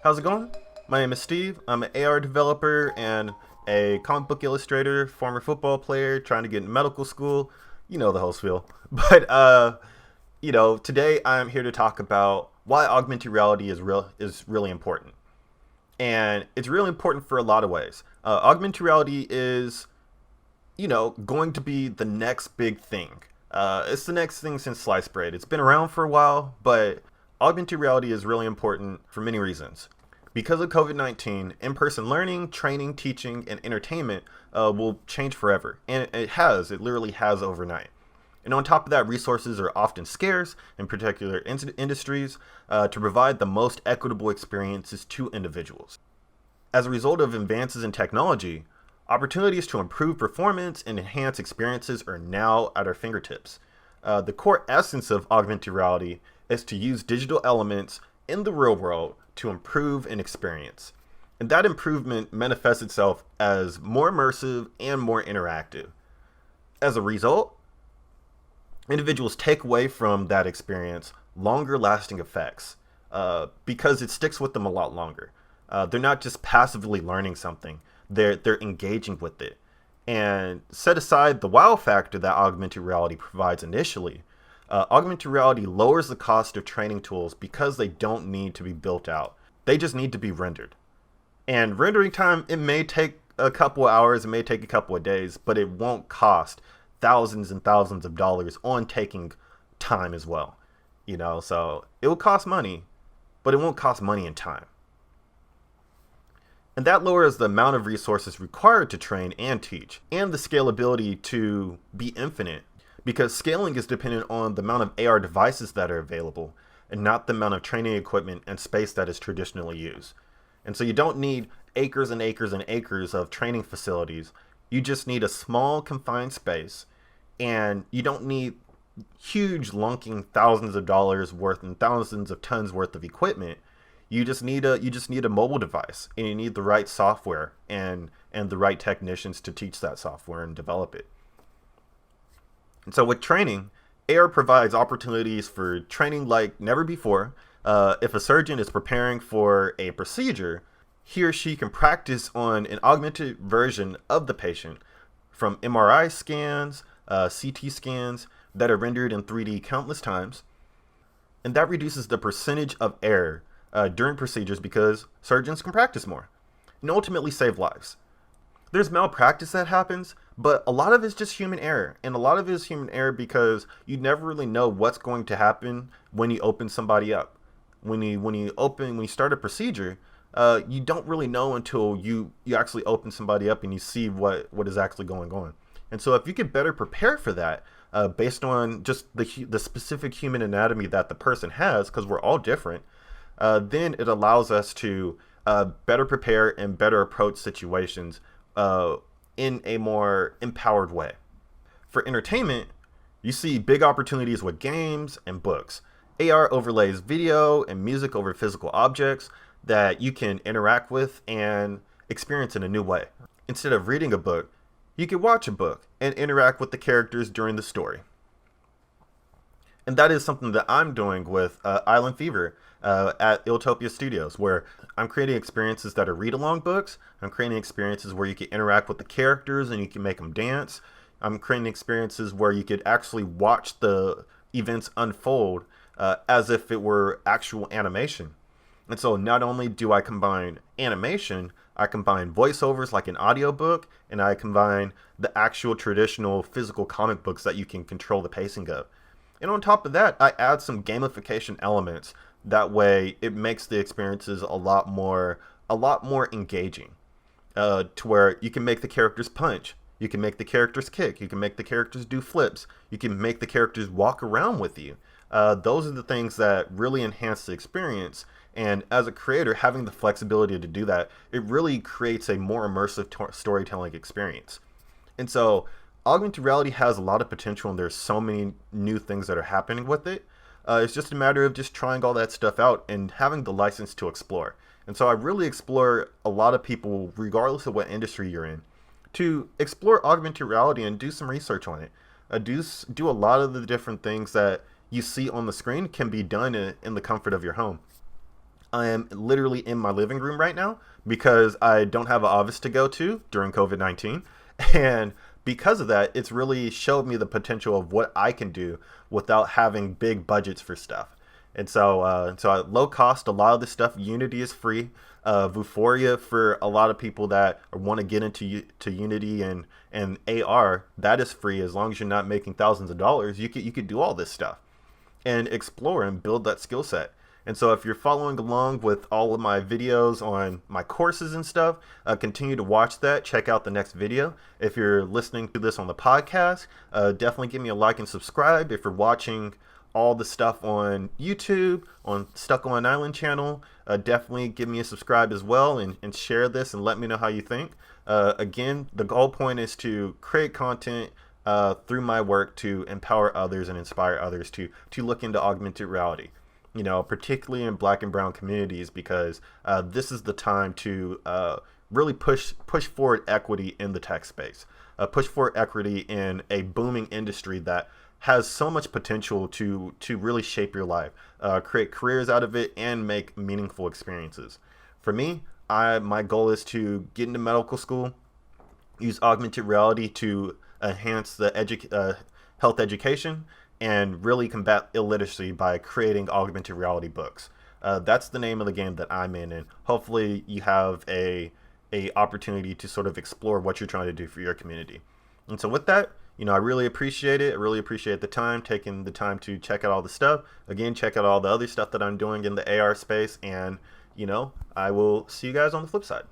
How's it going? My name is Steve. I'm an AR developer and a comic book illustrator, former football player, trying to get in medical school. You know the whole spiel. But today I'm here to talk about why augmented reality is really important. And it's really important for a lot of ways. Augmented reality is, going to be the next big thing. It's the next thing since sliced bread. It's been around for a while, but augmented reality is really important for many reasons. Because of COVID-19, in-person learning, training, teaching, and entertainment will change forever. And it has. It literally has overnight. And on top of that, resources are often scarce in particular industries to provide the most equitable experiences to individuals. As a result of advances in technology, opportunities to improve performance and enhance experiences are now at our fingertips. The core essence of augmented reality is to use digital elements in the real world to improve an experience. And that improvement manifests itself as more immersive and more interactive. As a result, individuals take away from that experience longer lasting effects because it sticks with them a lot longer. They're not just passively learning something, they're engaging with it. And set aside the wow factor that augmented reality provides initially, augmented reality lowers the cost of training tools because they don't need to be built out. They just need to be rendered. And rendering time, it may take a couple of hours, it may take a couple of days, but it won't cost thousands and thousands of dollars on taking time as well. So it will cost money, but it won't cost money and time. And that lowers the amount of resources required to train and teach, and the scalability to be infinite, because scaling is dependent on the amount of AR devices that are available, and not the amount of training equipment and space that is traditionally used. And so you don't need acres and acres and acres of training facilities. You just need a small confined space, and you don't need huge lunking thousands of dollars worth and thousands of tons worth of equipment. You just need a mobile device, and you need the right software and the right technicians to teach that software and develop it. And so with training, AR provides opportunities for training like never before. If a surgeon is preparing for a procedure, he or she can practice on an augmented version of the patient from MRI scans, CT scans that are rendered in 3D countless times. And that reduces the percentage of error during procedures because surgeons can practice more and ultimately save lives. There's malpractice that happens, but a lot of it's just human error. And a lot of it is human error because you never really know what's going to happen when you open somebody up. When you start a procedure, you don't really know until you actually open somebody up and you see what is actually going on. And so if you could better prepare for that, based on just the specific human anatomy that the person has, because we're all different, then it allows us to better prepare and better approach situations in a more empowered way. For entertainment, you see big opportunities with games and books. AR overlays video and music over physical objects that you can interact with and experience in a new way. Instead of reading a book, you can watch a book and interact with the characters during the story. And that is something that I'm doing with Eyeland Fever at Iltopia Studios, where I'm creating experiences that are read-along books. I'm creating experiences where you can interact with the characters and you can make them dance. I'm creating experiences where you could actually watch the events unfold as if it were actual animation. And so not only do I combine animation, I combine voiceovers like an audiobook, and I combine the actual traditional physical comic books that you can control the pacing of. And on top of that, I add some gamification elements. That way, it makes the experiences a lot more engaging. To where you can make the characters punch, you can make the characters kick, you can make the characters do flips, you can make the characters walk around with you. Those are the things that really enhance the experience. And as a creator, having the flexibility to do that, it really creates a more immersive storytelling experience. And so augmented reality has a lot of potential, and there's so many new things that are happening with it. It's just a matter of just trying all that stuff out and having the license to explore. And so I really explore a lot of people, regardless of what industry you're in, to explore augmented reality and do some research on it. Do a lot of the different things that you see on the screen can be done in the comfort of your home. I am literally in my living room right now because I don't have an office to go to during COVID-19. And because of that, it's really showed me the potential of what I can do without having big budgets for stuff. And so at low cost, a lot of this stuff, Unity is free. Vuforia, for a lot of people that want to get to Unity and AR, that is free as long as you're not making thousands of dollars. You could do all this stuff and explore and build that skill set. And so if you're following along with all of my videos on my courses and stuff, continue to watch that. Check out the next video. If you're listening to this on the podcast, definitely give me a like and subscribe. If you're watching all the stuff on YouTube, on Stuck on Eyeland channel, definitely give me a subscribe as well, and share this and let me know how you think. Again, the goal point is to create content through my work to empower others and inspire others to look into augmented reality. Particularly in Black and brown communities, because this is the time to really push forward equity in the tech space, push forward equity in a booming industry that has so much potential to really shape your life, create careers out of it, and make meaningful experiences. For me, my goal is to get into medical school, use augmented reality to enhance the health education, and really combat illiteracy by creating augmented reality books. That's the name of the game that I'm in, and hopefully you have a opportunity to sort of explore what you're trying to do for your community. And so with that, I really appreciate it. I really appreciate taking the time to check out all the stuff. Again, check out all the other stuff that I'm doing in the AR space, and I will see you guys on the flip side.